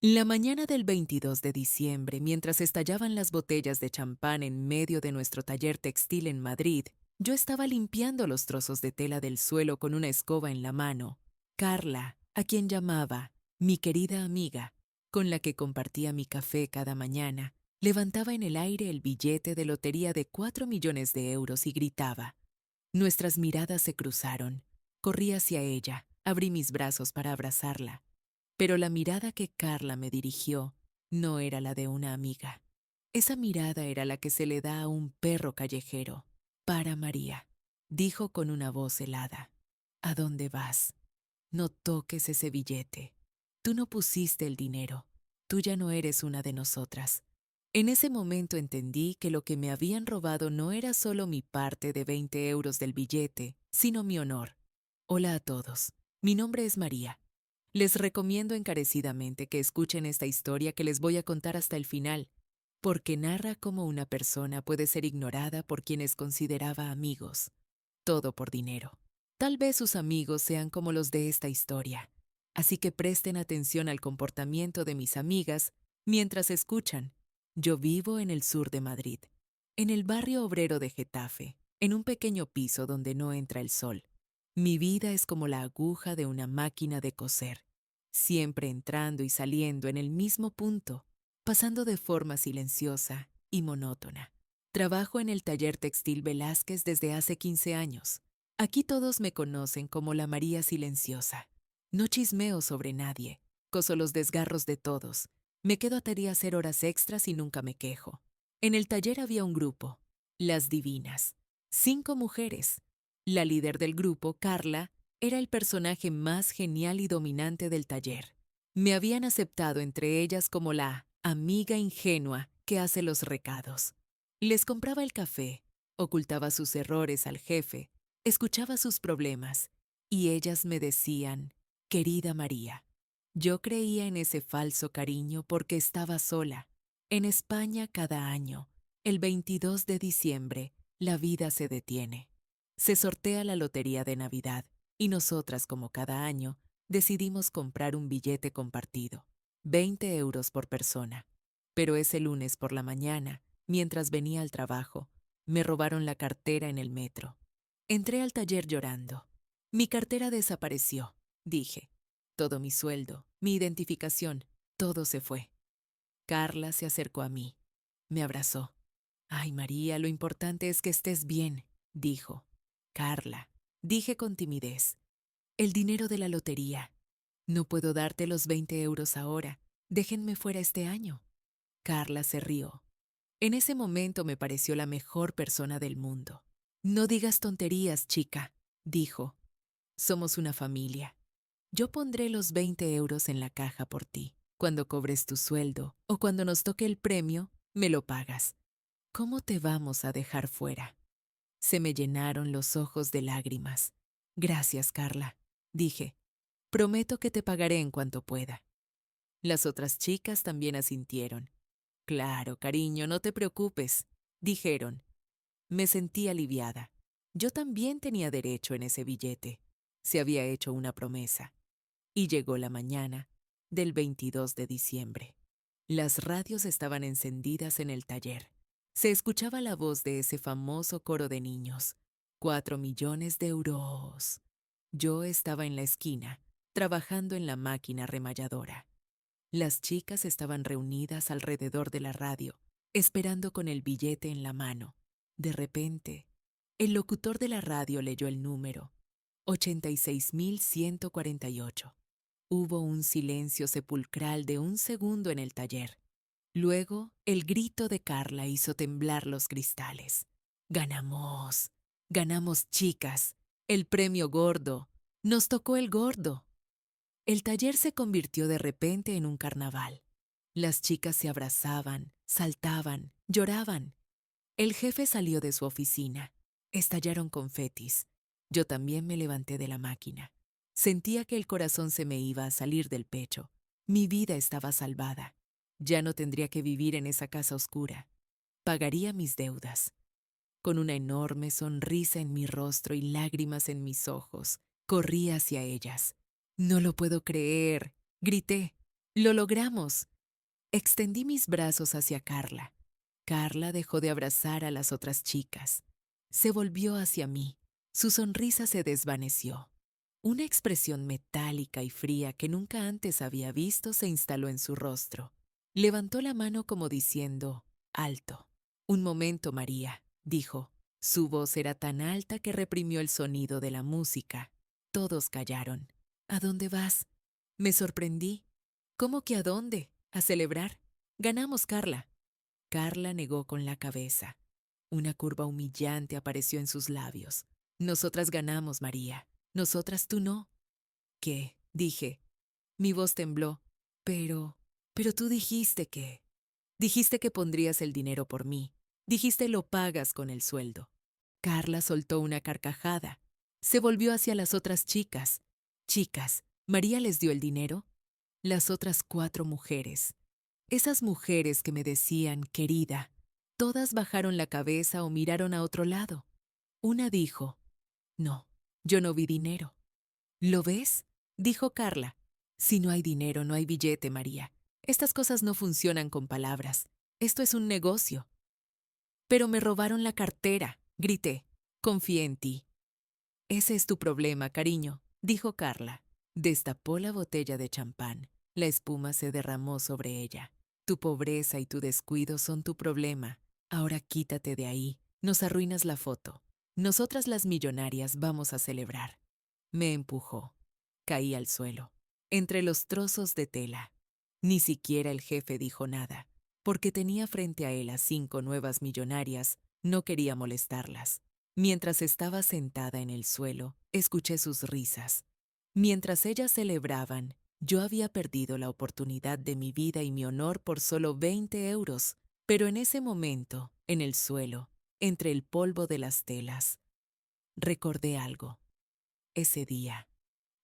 La mañana del 22 de diciembre, mientras estallaban las botellas de champán en medio de nuestro taller textil en Madrid, yo estaba limpiando los trozos de tela del suelo con una escoba en la mano. Carla, a quien llamaba mi querida amiga, con la que compartía mi café cada mañana, levantaba en el aire el billete de lotería de 4 millones de euros y gritaba. Nuestras miradas se cruzaron. Corrí hacia ella, abrí mis brazos para abrazarla. Pero la mirada que Carla me dirigió no era la de una amiga. Esa mirada era la que se le da a un perro callejero. Para María, dijo con una voz helada. ¿A dónde vas? No toques ese billete. Tú no pusiste el dinero. Tú ya no eres una de nosotras. En ese momento entendí que lo que me habían robado no era solo mi parte de 20 euros del billete, sino mi honor. Hola a todos. Mi nombre es María. Les recomiendo encarecidamente que escuchen esta historia que les voy a contar hasta el final, porque narra cómo una persona puede ser ignorada por quienes consideraba amigos. Todo por dinero. Tal vez sus amigos sean como los de esta historia. Así que presten atención al comportamiento de mis amigas mientras escuchan. Yo vivo en el sur de Madrid, en el barrio obrero de Getafe, en un pequeño piso donde no entra el sol. Mi vida es como la aguja de una máquina de coser, siempre entrando y saliendo en el mismo punto, pasando de forma silenciosa y monótona. Trabajo en el taller textil Velázquez desde hace 15 años. Aquí todos me conocen como la María Silenciosa. No chismeo sobre nadie, coso los desgarros de todos. Me quedo a tarea hacer horas extras y nunca me quejo. En el taller había un grupo, las Divinas, 5 mujeres. La líder del grupo, Carla, era el personaje más genial y dominante del taller. Me habían aceptado entre ellas como la amiga ingenua que hace los recados. Les compraba el café, ocultaba sus errores al jefe, escuchaba sus problemas, y ellas me decían, querida María. Yo creía en ese falso cariño porque estaba sola. En España cada año, el 22 de diciembre, la vida se detiene. Se sortea la lotería de Navidad y nosotras, como cada año, decidimos comprar un billete compartido, 20 euros por persona. Pero ese lunes por la mañana, mientras venía al trabajo, me robaron la cartera en el metro. Entré al taller llorando. Mi cartera desapareció, dije. Todo mi sueldo, mi identificación, todo se fue. Carla se acercó a mí. Me abrazó. Ay, María, lo importante es que estés bien, dijo. Carla, dije con timidez. El dinero de la lotería. No puedo darte los 20 euros ahora. Déjenme fuera este año. Carla se rió. En ese momento me pareció la mejor persona del mundo. No digas tonterías, chica, dijo. Somos una familia. Yo pondré los 20 euros en la caja por ti. Cuando cobres tu sueldo o cuando nos toque el premio, me lo pagas. ¿Cómo te vamos a dejar fuera? Se me llenaron los ojos de lágrimas. Gracias, Carla, dije. Prometo que te pagaré en cuanto pueda. Las otras chicas también asintieron. Claro, cariño, no te preocupes, dijeron. Me sentí aliviada. Yo también tenía derecho en ese billete. Se había hecho una promesa. Y llegó la mañana del 22 de diciembre. Las radios estaban encendidas en el taller. Se escuchaba la voz de ese famoso coro de niños. 4 millones de euros. Yo estaba en la esquina, trabajando en la máquina remalladora. Las chicas estaban reunidas alrededor de la radio, esperando con el billete en la mano. De repente, el locutor de la radio leyó el número, 86.148. Hubo un silencio sepulcral de un segundo en el taller. Luego, el grito de Carla hizo temblar los cristales. ¡Ganamos! ¡Ganamos, chicas! ¡El premio gordo! ¡Nos tocó el gordo! El taller se convirtió de repente en un carnaval. Las chicas se abrazaban, saltaban, lloraban. El jefe salió de su oficina. Estallaron confetis. Yo también me levanté de la máquina. Sentía que el corazón se me iba a salir del pecho. Mi vida estaba salvada. Ya no tendría que vivir en esa casa oscura. Pagaría mis deudas. Con una enorme sonrisa en mi rostro y lágrimas en mis ojos, corrí hacia ellas. No lo puedo creer, grité. Lo logramos. Extendí mis brazos hacia Carla. Carla dejó de abrazar a las otras chicas. Se volvió hacia mí. Su sonrisa se desvaneció. Una expresión metálica y fría que nunca antes había visto se instaló en su rostro. Levantó la mano como diciendo, «Alto». «Un momento, María», dijo. Su voz era tan alta que reprimió el sonido de la música. Todos callaron. «¿A dónde vas?» Me sorprendí. «¿Cómo que a dónde? ¿A celebrar? Ganamos, Carla». Carla negó con la cabeza. Una curva humillante apareció en sus labios. «Nosotras ganamos, María. Nosotras, tú no». «¿Qué?», dije. Mi voz tembló. Pero tú dijiste que... Dijiste que pondrías el dinero por mí. Dijiste lo pagas con el sueldo». Carla soltó una carcajada. Se volvió hacia las otras chicas. «Chicas, ¿María les dio el dinero?» Las otras 4 mujeres. Esas mujeres que me decían, querida, todas bajaron la cabeza o miraron a otro lado. Una dijo, «No, yo no vi dinero». «¿Lo ves?», dijo Carla. «Si no hay dinero, no hay billete, María. Estas cosas no funcionan con palabras. Esto es un negocio». «Pero me robaron la cartera», grité. «Confié en ti». «Ese es tu problema, cariño», dijo Carla. Destapó la botella de champán. La espuma se derramó sobre ella. «Tu pobreza y tu descuido son tu problema. Ahora quítate de ahí. Nos arruinas la foto. Nosotras las millonarias vamos a celebrar». Me empujó. Caí al suelo, entre los trozos de tela. Ni siquiera el jefe dijo nada. Porque tenía frente a él a 5 nuevas millonarias, no quería molestarlas. Mientras estaba sentada en el suelo, escuché sus risas. Mientras ellas celebraban, yo había perdido la oportunidad de mi vida y mi honor por solo 20 euros. Pero en ese momento, en el suelo, entre el polvo de las telas, recordé algo. Ese día,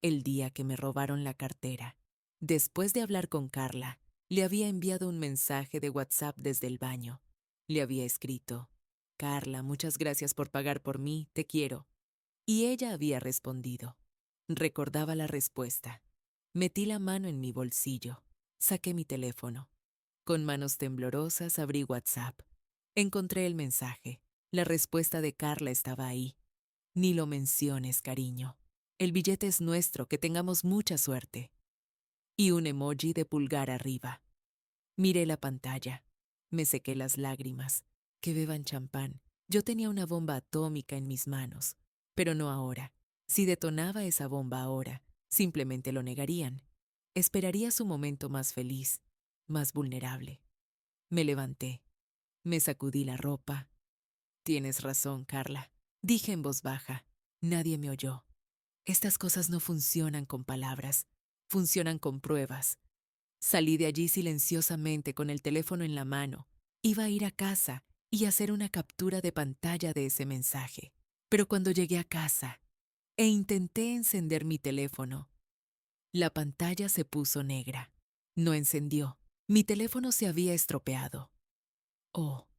el día que me robaron la cartera. Después de hablar con Carla, le había enviado un mensaje de WhatsApp desde el baño. Le había escrito, «Carla, muchas gracias por pagar por mí, te quiero». Y ella había respondido. Recordaba la respuesta. Metí la mano en mi bolsillo. Saqué mi teléfono. Con manos temblorosas abrí WhatsApp. Encontré el mensaje. La respuesta de Carla estaba ahí. «Ni lo menciones, cariño. El billete es nuestro, que tengamos mucha suerte». Y un emoji de pulgar arriba. Miré la pantalla. Me sequé las lágrimas. Que beban champán. Yo tenía una bomba atómica en mis manos. Pero no ahora. Si detonaba esa bomba ahora, simplemente lo negarían. Esperaría su momento más feliz, más vulnerable. Me levanté. Me sacudí la ropa. «Tienes razón, Carla», dije en voz baja. Nadie me oyó. Estas cosas no funcionan con palabras, funcionan con pruebas. Salí de allí silenciosamente con el teléfono en la mano. Iba a ir a casa y hacer una captura de pantalla de ese mensaje. Pero cuando llegué a casa e intenté encender mi teléfono, la pantalla se puso negra. No encendió. Mi teléfono se había estropeado. Oh,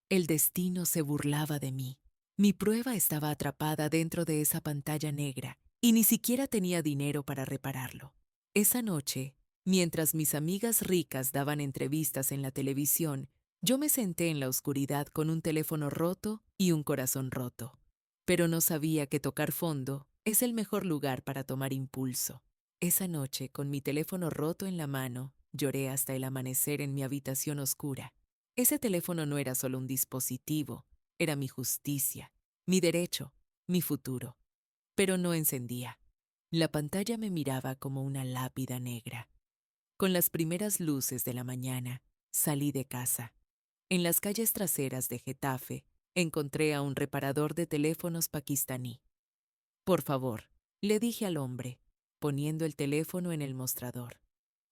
el destino se burlaba de mí. Mi prueba estaba atrapada dentro de esa pantalla negra y ni siquiera tenía dinero para repararlo. Esa noche, mientras mis amigas ricas daban entrevistas en la televisión, yo me senté en la oscuridad con un teléfono roto y un corazón roto. Pero no sabía que tocar fondo es el mejor lugar para tomar impulso. Esa noche, con mi teléfono roto en la mano, lloré hasta el amanecer en mi habitación oscura. Ese teléfono no era solo un dispositivo, era mi justicia, mi derecho, mi futuro. Pero no encendía. La pantalla me miraba como una lápida negra. Con las primeras luces de la mañana, salí de casa. En las calles traseras de Getafe, encontré a un reparador de teléfonos pakistaní. «Por favor», le dije al hombre, poniendo el teléfono en el mostrador.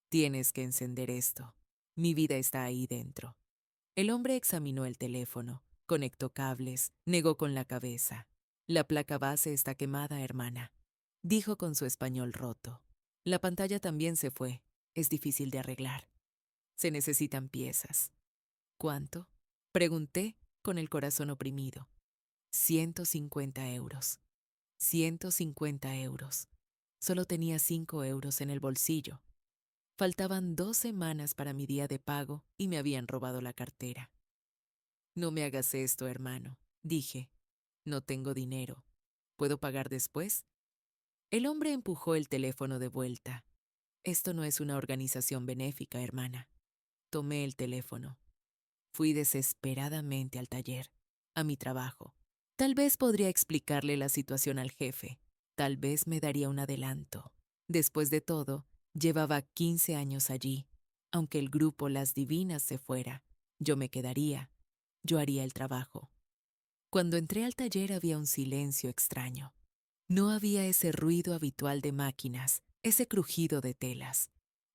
«Tienes que encender esto. Mi vida está ahí dentro». El hombre examinó el teléfono, conectó cables, negó con la cabeza. «La placa base está quemada, hermana», dijo con su español roto. «La pantalla también se fue. Es difícil de arreglar. Se necesitan piezas». «¿Cuánto?», pregunté con el corazón oprimido. 150 euros. 150 euros. Solo tenía 5 euros en el bolsillo. Faltaban 2 semanas para mi día de pago y me habían robado la cartera. No me hagas esto, hermano, dije. No tengo dinero. ¿Puedo pagar después? El hombre empujó el teléfono de vuelta. Esto no es una organización benéfica, hermana. Tomé el teléfono. Fui desesperadamente al taller, a mi trabajo. Tal vez podría explicarle la situación al jefe. Tal vez me daría un adelanto. Después de todo, llevaba 15 años allí. Aunque el grupo Las Divinas se fuera, yo me quedaría. Yo haría el trabajo. Cuando entré al taller había un silencio extraño. No había ese ruido habitual de máquinas, ese crujido de telas.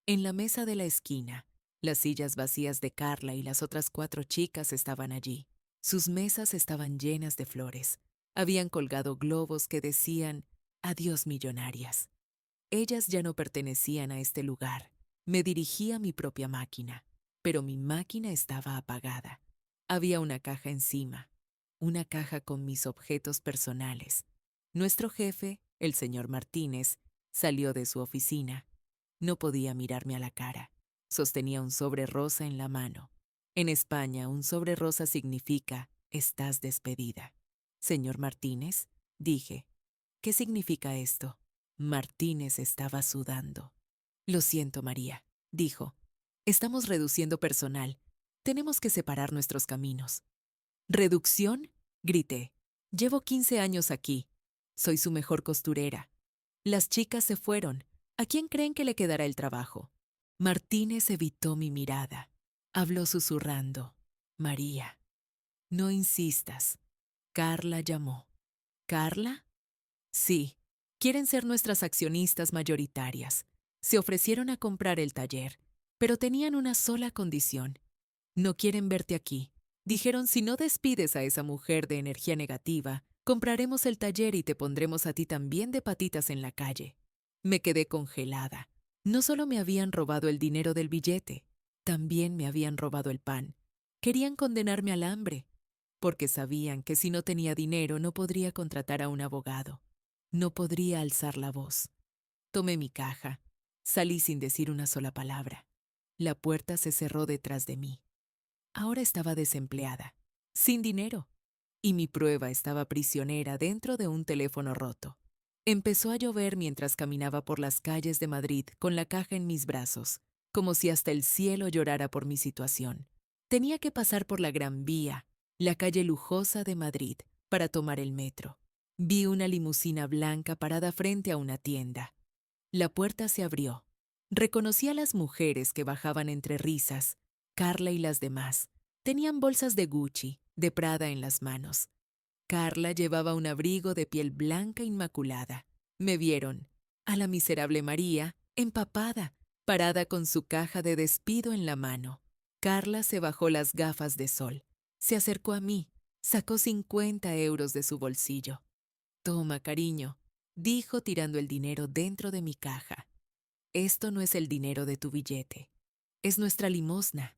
En la mesa de la esquina, las sillas vacías de Carla y las otras 4 chicas estaban allí. Sus mesas estaban llenas de flores. Habían colgado globos que decían «Adiós millonarias». Ellas ya no pertenecían a este lugar. Me dirigí a mi propia máquina, pero mi máquina estaba apagada. Había una caja encima, una caja con mis objetos personales. Nuestro jefe, el señor Martínez, salió de su oficina. No podía mirarme a la cara. Sostenía un sobre rosa en la mano. En España, un sobre rosa significa «estás despedida». «Señor Martínez», dije, «¿qué significa esto?» Martínez estaba sudando. «Lo siento, María», dijo. «Estamos reduciendo personal. Tenemos que separar nuestros caminos». «¿Reducción?», grité. «Llevo 15 años aquí. Soy su mejor costurera. Las chicas se fueron. ¿A quién creen que le quedará el trabajo?». Martínez evitó mi mirada. Habló susurrando. «María, no insistas». Carla llamó. «¿Carla?». «Sí, quieren ser nuestras accionistas mayoritarias. Se ofrecieron a comprar el taller, pero tenían una sola condición. No quieren verte aquí. Dijeron, si no despides a esa mujer de energía negativa, compraremos el taller y te pondremos a ti también de patitas en la calle». Me quedé congelada. No solo me habían robado el dinero del billete, también me habían robado el pan. Querían condenarme al hambre, porque sabían que si no tenía dinero no podría contratar a un abogado. No podría alzar la voz. Tomé mi caja. Salí sin decir una sola palabra. La puerta se cerró detrás de mí. Ahora estaba desempleada, sin dinero, y mi prueba estaba prisionera dentro de un teléfono roto. Empezó a llover mientras caminaba por las calles de Madrid con la caja en mis brazos, como si hasta el cielo llorara por mi situación. Tenía que pasar por la Gran Vía, la calle lujosa de Madrid, para tomar el metro. Vi una limusina blanca parada frente a una tienda. La puerta se abrió. Reconocí a las mujeres que bajaban entre risas. Carla y las demás. Tenían bolsas de Gucci, de Prada en las manos. Carla llevaba un abrigo de piel blanca inmaculada. Me vieron. A la miserable María, empapada, parada con su caja de despido en la mano. Carla se bajó las gafas de sol. Se acercó a mí. Sacó 50 euros de su bolsillo. «Toma, cariño», dijo tirando el dinero dentro de mi caja. «Esto no es el dinero de tu billete. Es nuestra limosna.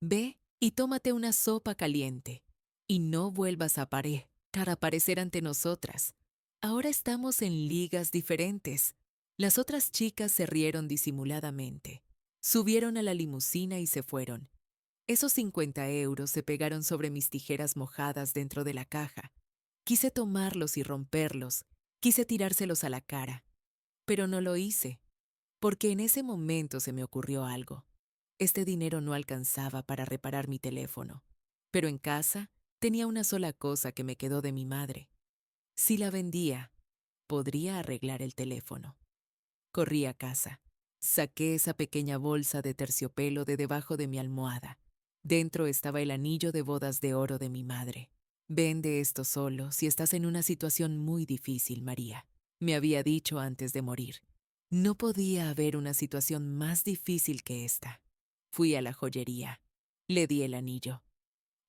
Ve y tómate una sopa caliente. Y no vuelvas a aparecer ante nosotras. Ahora estamos en ligas diferentes». Las otras chicas se rieron disimuladamente. Subieron a la limusina y se fueron. Esos 50 euros se pegaron sobre mis tijeras mojadas dentro de la caja. Quise tomarlos y romperlos. Quise tirárselos a la cara. Pero no lo hice, porque en ese momento se me ocurrió algo. Este dinero no alcanzaba para reparar mi teléfono, pero en casa tenía una sola cosa que me quedó de mi madre. Si la vendía, podría arreglar el teléfono. Corrí a casa. Saqué esa pequeña bolsa de terciopelo de debajo de mi almohada. Dentro estaba el anillo de bodas de oro de mi madre. «Vende esto solo si estás en una situación muy difícil, María», me había dicho antes de morir. No podía haber una situación más difícil que esta. Fui a la joyería. Le di el anillo.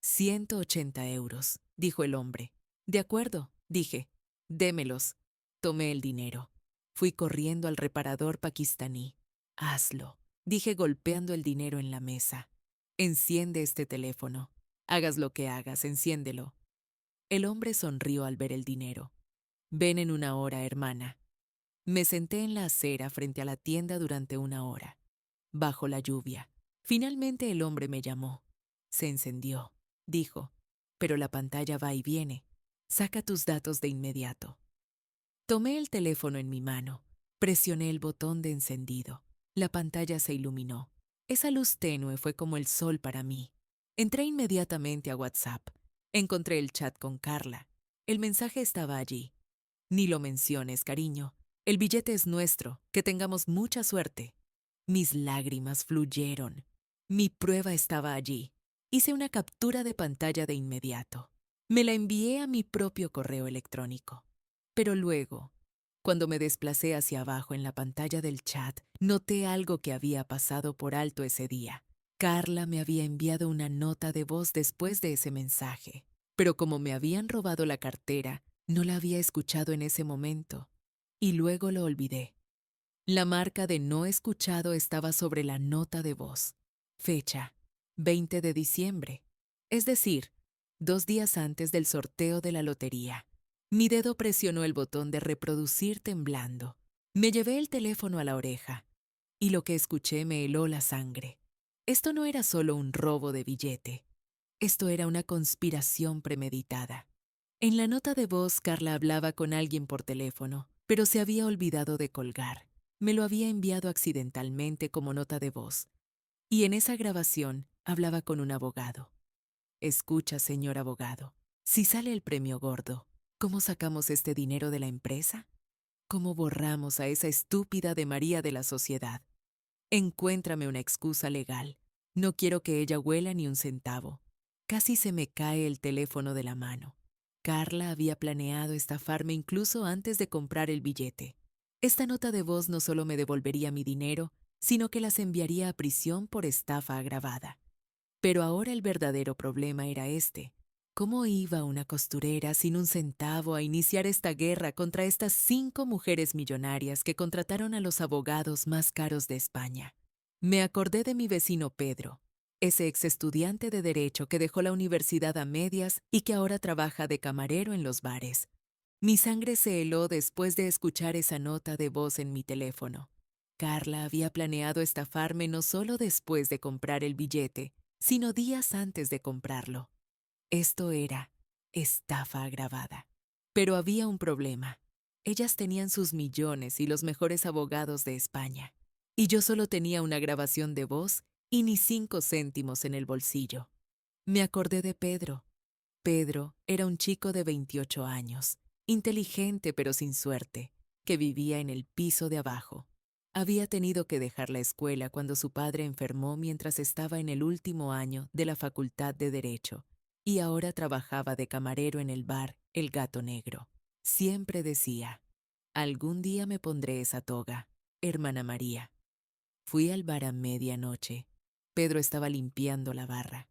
180 euros, dijo el hombre. «De acuerdo», dije. «Démelos». Tomé el dinero. Fui corriendo al reparador pakistaní. «Hazlo», dije golpeando el dinero en la mesa. «Enciende este teléfono. Hagas lo que hagas, enciéndelo». El hombre sonrió al ver el dinero. «Ven en 1 hora, hermana». Me senté en la acera frente a la tienda durante 1 hora. bajo la lluvia. Finalmente el hombre me llamó. Se encendió. Dijo, pero la pantalla va y viene. Saca tus datos de inmediato. Tomé el teléfono en mi mano. Presioné el botón de encendido. La pantalla se iluminó. Esa luz tenue fue como el sol para mí. Entré inmediatamente a WhatsApp. Encontré el chat con Carla. El mensaje estaba allí. Ni lo menciones, cariño. El billete es nuestro. Que tengamos mucha suerte. Mis lágrimas fluyeron. Mi prueba estaba allí. Hice una captura de pantalla de inmediato. Me la envié a mi propio correo electrónico. Pero luego, cuando me desplacé hacia abajo en la pantalla del chat, noté algo que había pasado por alto ese día. Carla me había enviado una nota de voz después de ese mensaje, pero como me habían robado la cartera, no la había escuchado en ese momento, y luego lo olvidé. La marca de no escuchado estaba sobre la nota de voz. Fecha, 20 de diciembre, es decir, 2 días antes del sorteo de la lotería. Mi dedo presionó el botón de reproducir temblando. Me llevé el teléfono a la oreja, y lo que escuché me heló la sangre. Esto no era solo un robo de billete. Esto era una conspiración premeditada. En la nota de voz, Carla hablaba con alguien por teléfono, pero se había olvidado de colgar. Me lo había enviado accidentalmente como nota de voz. Y en esa grabación hablaba con un abogado. Escucha, señor abogado, si sale el premio gordo, ¿cómo sacamos este dinero de la empresa? ¿Cómo borramos a esa estúpida de María de la sociedad? Encuéntrame una excusa legal. No quiero que ella huela ni un centavo. Casi se me cae el teléfono de la mano. Carla había planeado estafarme incluso antes de comprar el billete. Esta nota de voz no solo me devolvería mi dinero, sino que las enviaría a prisión por estafa agravada. Pero ahora el verdadero problema era este. ¿Cómo iba una costurera sin un centavo a iniciar esta guerra contra estas 5 mujeres millonarias que contrataron a los abogados más caros de España? Me acordé de mi vecino Pedro, ese ex estudiante de Derecho que dejó la universidad a medias y que ahora trabaja de camarero en los bares. Mi sangre se heló después de escuchar esa nota de voz en mi teléfono. Carla había planeado estafarme no solo después de comprar el billete, sino días antes de comprarlo. Esto era estafa agravada. Pero había un problema. Ellas tenían sus millones y los mejores abogados de España. Y yo solo tenía una grabación de voz y ni 5 céntimos en el bolsillo. Me acordé de Pedro. Pedro era un chico de 28 años, inteligente pero sin suerte, que vivía en el piso de abajo. Había tenido que dejar la escuela cuando su padre enfermó mientras estaba en el último año de la Facultad de Derecho, y ahora trabajaba de camarero en el bar El Gato Negro. Siempre decía, algún día me pondré esa toga, hermana María. Fui al bar a medianoche. Pedro estaba limpiando la barra.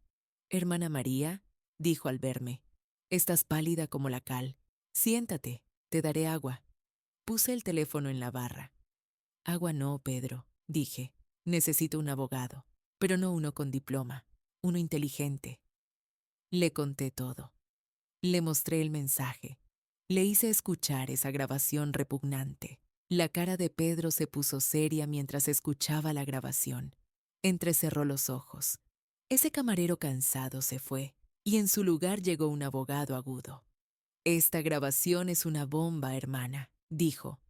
Hermana María, dijo al verme, estás pálida como la cal. Siéntate, te daré agua. Puse el teléfono en la barra. Agua no, Pedro, dije. Necesito un abogado, pero no uno con diploma, uno inteligente. Le conté todo. Le mostré el mensaje. Le hice escuchar esa grabación repugnante. La cara de Pedro se puso seria mientras escuchaba la grabación. Entrecerró los ojos. Ese camarero cansado se fue, y en su lugar llegó un abogado agudo. Esta grabación es una bomba, hermana, dijo.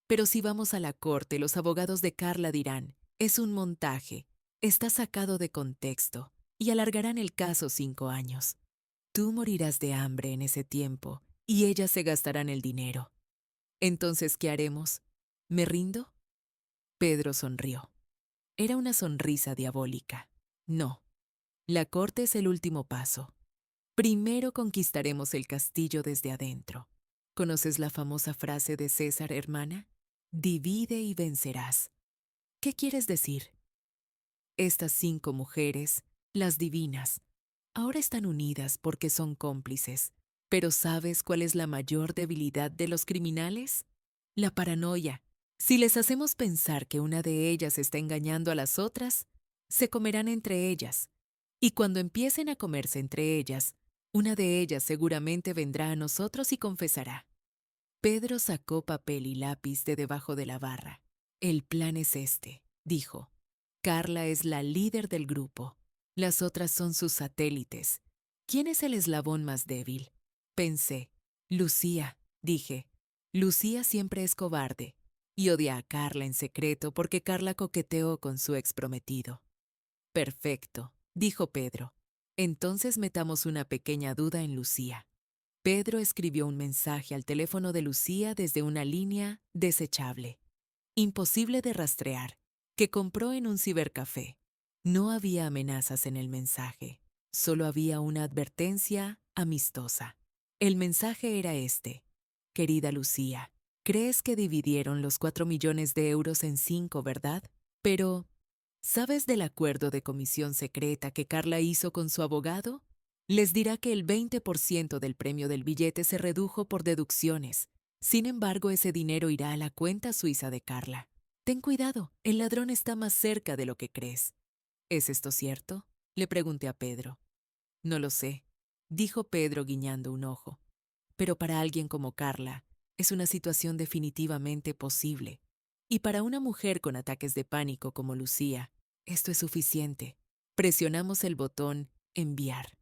Pero si vamos a la corte, los abogados de Carla dirán, es un montaje, está sacado de contexto, y alargarán el caso 5 años. Tú morirás de hambre en ese tiempo, y ellas se gastarán el dinero. Entonces, ¿qué haremos? ¿Me rindo? Pedro sonrió. Era una sonrisa diabólica. No. La corte es el último paso. Primero conquistaremos el castillo desde adentro. ¿Conoces la famosa frase de César, hermana? Divide y vencerás. ¿Qué quieres decir? Estas 5 mujeres, las divinas, ahora están unidas porque son cómplices. Pero ¿sabes cuál es la mayor debilidad de los criminales? La paranoia. Si les hacemos pensar que una de ellas está engañando a las otras, se comerán entre ellas. Y cuando empiecen a comerse entre ellas, una de ellas seguramente vendrá a nosotros y confesará. Pedro sacó papel y lápiz de debajo de la barra. El plan es este, dijo. Carla es la líder del grupo. Las otras son sus satélites. ¿Quién es el eslabón más débil? Pensé. Lucía, dije. Lucía siempre es cobarde y odia a Carla en secreto porque Carla coqueteó con su exprometido. Perfecto, dijo Pedro. Entonces metamos una pequeña duda en Lucía. Pedro escribió un mensaje al teléfono de Lucía desde una línea desechable, imposible de rastrear, que compró en un cibercafé. No había amenazas en el mensaje, solo había una advertencia amistosa. El mensaje era este: Querida Lucía, crees que dividieron los 4 millones de euros en 5, ¿verdad? Pero, ¿sabes del acuerdo de comisión secreta que Carla hizo con su abogado? Les dirá que el 20% del premio del billete se redujo por deducciones. Sin embargo, ese dinero irá a la cuenta suiza de Carla. Ten cuidado, el ladrón está más cerca de lo que crees. ¿Es esto cierto? Le pregunté a Pedro. No lo sé, dijo Pedro guiñando un ojo. Pero para alguien como Carla, es una situación definitivamente posible. Y para una mujer con ataques de pánico como Lucía, esto es suficiente. Presionamos el botón enviar.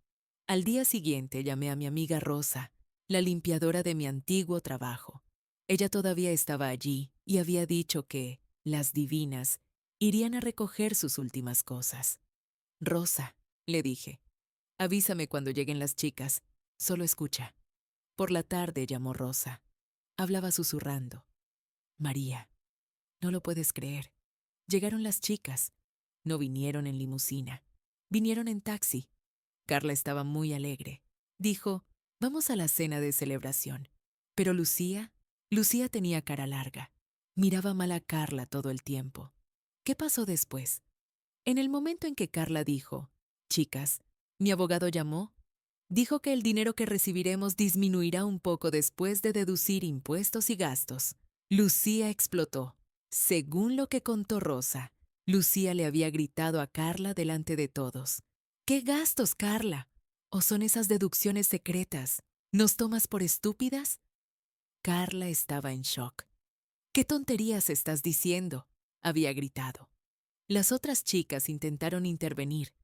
Al día siguiente llamé a mi amiga Rosa, la limpiadora de mi antiguo trabajo. Ella todavía estaba allí y había dicho que las divinas irían a recoger sus últimas cosas. Rosa, le dije, avísame cuando lleguen las chicas. Solo escucha. Por la tarde llamó Rosa. Hablaba susurrando. María, no lo puedes creer. Llegaron las chicas. No vinieron en limusina. Vinieron en taxi. Carla estaba muy alegre. Dijo, vamos a la cena de celebración. Pero Lucía tenía cara larga. Miraba mal a Carla todo el tiempo. ¿Qué pasó después? En el momento en que Carla dijo, chicas, mi abogado llamó, dijo que el dinero que recibiremos disminuirá un poco después de deducir impuestos y gastos. Lucía explotó. Según lo que contó Rosa, Lucía le había gritado a Carla delante de todos. ¿Qué gastos, Carla? ¿O son esas deducciones secretas? ¿Nos tomas por estúpidas? Carla estaba en shock. ¿Qué tonterías estás diciendo?, había gritado. Las otras chicas intentaron intervenir,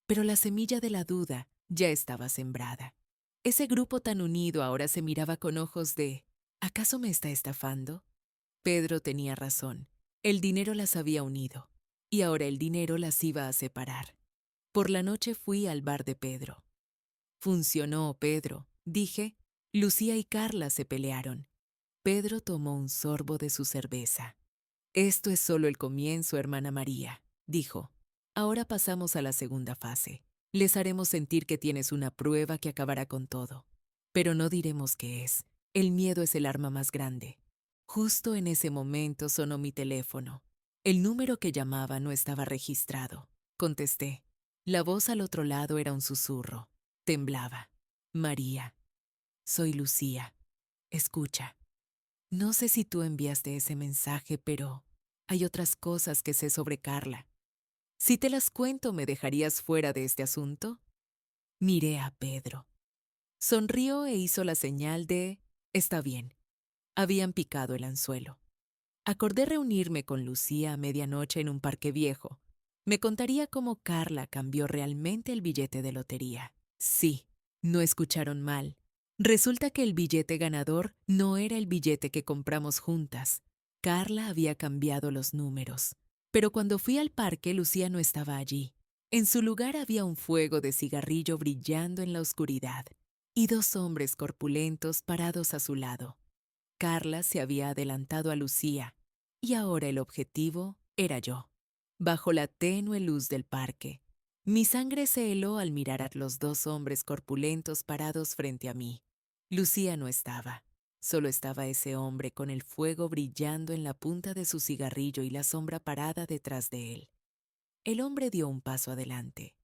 pero la semilla de la duda ya estaba sembrada. Ese grupo tan unido ahora se miraba con ojos de ¿acaso me está estafando? Pedro tenía razón. El dinero las había unido, y ahora el dinero las iba a separar. Por la noche fui al bar de Pedro. Funcionó, Pedro, dije. Lucía y Carla se pelearon. Pedro tomó un sorbo de su cerveza. Esto es solo el comienzo, hermana María, dijo. Ahora pasamos a la segunda fase. Les haremos sentir que tienes una prueba que acabará con todo. Pero no diremos qué es. El miedo es el arma más grande. Justo en ese momento sonó mi teléfono. El número que llamaba no estaba registrado. Contesté. La voz al otro lado era un susurro. Temblaba. María. Soy Lucía. Escucha. No sé si tú enviaste ese mensaje, pero hay otras cosas que sé sobre Carla. Si te las cuento, ¿me dejarías fuera de este asunto? Miré a Pedro. Sonrió e hizo la señal de «está bien». Habían picado el anzuelo. Acordé reunirme con Lucía a medianoche en un parque viejo. Me contaría cómo Carla cambió realmente el billete de lotería. Sí, no escucharon mal. Resulta que el billete ganador no era el billete que compramos juntas. Carla había cambiado los números. Pero cuando fui al parque, Lucía no estaba allí. En su lugar había un fuego de cigarrillo brillando en la oscuridad y 2 hombres corpulentos parados a su lado. Carla se había adelantado a Lucía y ahora el objetivo era yo. Bajo la tenue luz del parque, mi sangre se heló al mirar a los 2 hombres corpulentos parados frente a mí. Lucía no estaba. Solo estaba ese hombre con el fuego brillando en la punta de su cigarrillo y la sombra parada detrás de él. El hombre dio un paso adelante.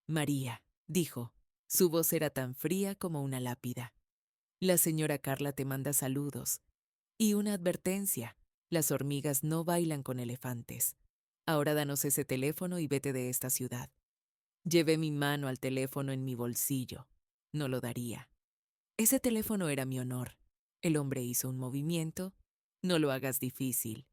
María, dijo. Su voz era tan fría como una lápida. La señora Carla te manda saludos. Y una advertencia. Las hormigas no bailan con elefantes. Ahora danos ese teléfono y vete de esta ciudad. Llevé mi mano al teléfono en mi bolsillo. No lo daría. Ese teléfono era mi honor. El hombre hizo un movimiento. No lo hagas difícil.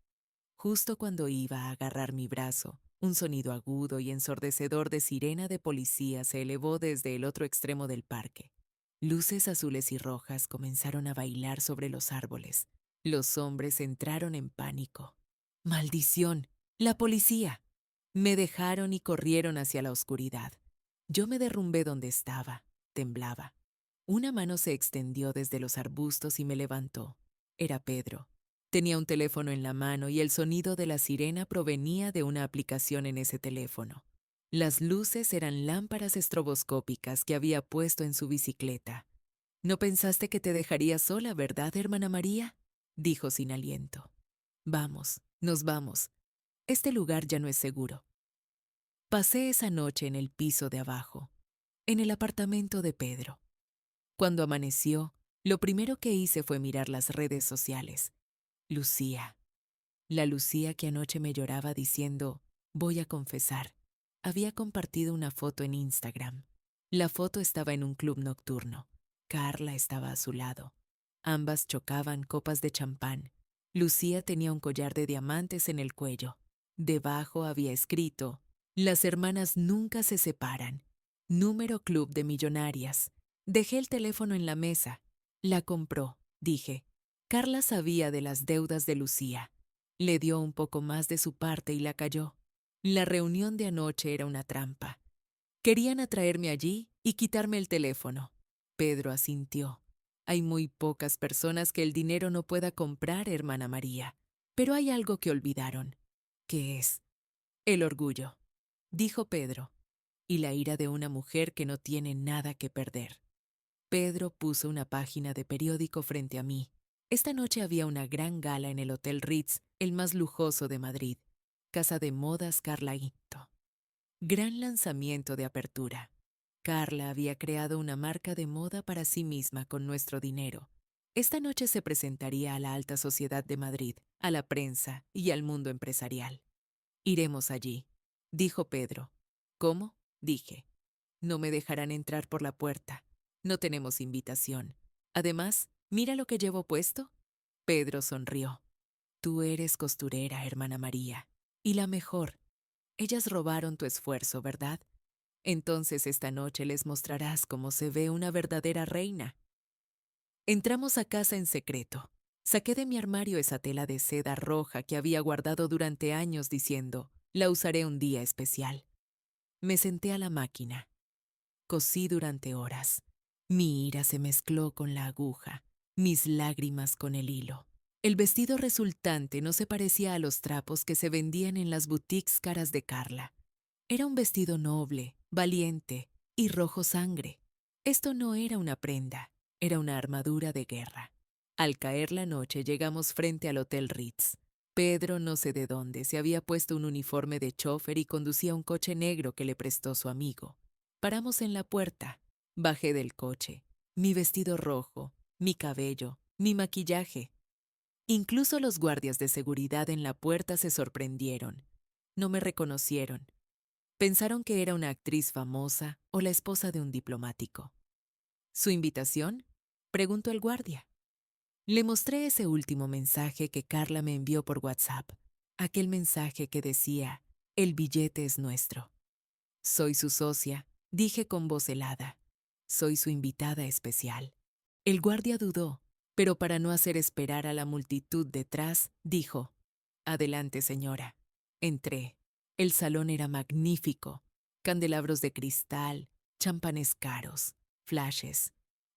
Justo cuando iba a agarrar mi brazo, Un sonido agudo y ensordecedor de sirena de policía se elevó desde el otro extremo del parque. Luces azules y rojas comenzaron a bailar sobre los árboles. Los hombres entraron en pánico. ¡Maldición! ¡La policía! Me dejaron y corrieron hacia la oscuridad. Yo me derrumbé donde estaba. Temblaba. Una mano se extendió desde los arbustos y me levantó. Era Pedro. Tenía un teléfono en la mano y el sonido de la sirena provenía de una aplicación en ese teléfono. Las luces eran lámparas estroboscópicas que había puesto en su bicicleta. «No pensaste que te dejaría sola, ¿verdad, hermana María?», dijo sin aliento. «Vamos, nos vamos. Este lugar ya no es seguro». Pasé esa noche en el piso de abajo, en el apartamento de Pedro. Cuando amaneció, lo primero que hice fue mirar las redes sociales. Lucía. La Lucía que anoche me lloraba diciendo, voy a confesar. Había compartido una foto en Instagram. La foto estaba en un club nocturno. Carla estaba a su lado. Ambas chocaban copas de champán. Lucía tenía un collar de diamantes en el cuello. Debajo había escrito, las hermanas nunca se separan. Número club de millonarias. Dejé el teléfono en la mesa. La compró, dije. Carla sabía de las deudas de Lucía. Le dio un poco más de su parte y la calló. La reunión de anoche era una trampa. Querían atraerme allí y quitarme el teléfono. Pedro asintió. Hay muy pocas personas que el dinero no pueda comprar, hermana María. Pero hay algo que olvidaron. ¿Qué es? El orgullo, dijo Pedro, y la ira de una mujer que no tiene nada que perder. Pedro puso una página de periódico frente a mí. Esta noche había una gran gala en el Hotel Ritz, el más lujoso de Madrid, casa de modas Carla Ito. Gran lanzamiento de apertura. Carla había creado una marca de moda para sí misma con nuestro dinero. Esta noche se presentaría a la alta sociedad de Madrid, a la prensa y al mundo empresarial. Iremos allí, dijo Pedro. ¿Cómo? Dije. No me dejarán entrar por la puerta. No tenemos invitación. Además, mira lo que llevo puesto. Pedro sonrió. Tú eres costurera, hermana María. Y la mejor. Ellas robaron tu esfuerzo, ¿verdad? Entonces esta noche les mostrarás cómo se ve una verdadera reina. Entramos a casa en secreto. Saqué de mi armario esa tela de seda roja que había guardado durante años diciendo, la usaré un día especial. Me senté a la máquina. Cosí durante horas. Mi ira se mezcló con la aguja, mis lágrimas con el hilo. El vestido resultante no se parecía a los trapos que se vendían en las boutiques caras de Carla. Era un vestido noble, valiente y rojo sangre. Esto no era una prenda, era una armadura de guerra. Al caer la noche llegamos frente al Hotel Ritz. Pedro, no sé de dónde, se había puesto un uniforme de chófer y conducía un coche negro que le prestó su amigo. Paramos en la puerta. Bajé del coche. Mi vestido rojo, mi cabello, mi maquillaje. Incluso los guardias de seguridad en la puerta se sorprendieron. No me reconocieron. Pensaron que era una actriz famosa o la esposa de un diplomático. ¿Su invitación?, preguntó el guardia. Le mostré ese último mensaje que Carla me envió por WhatsApp. Aquel mensaje que decía, el billete es nuestro. Soy su socia, dije con voz helada. Soy su invitada especial. El guardia dudó, pero para no hacer esperar a la multitud detrás, dijo, adelante, señora. Entré. El salón era magnífico. Candelabros de cristal, champanes caros, flashes.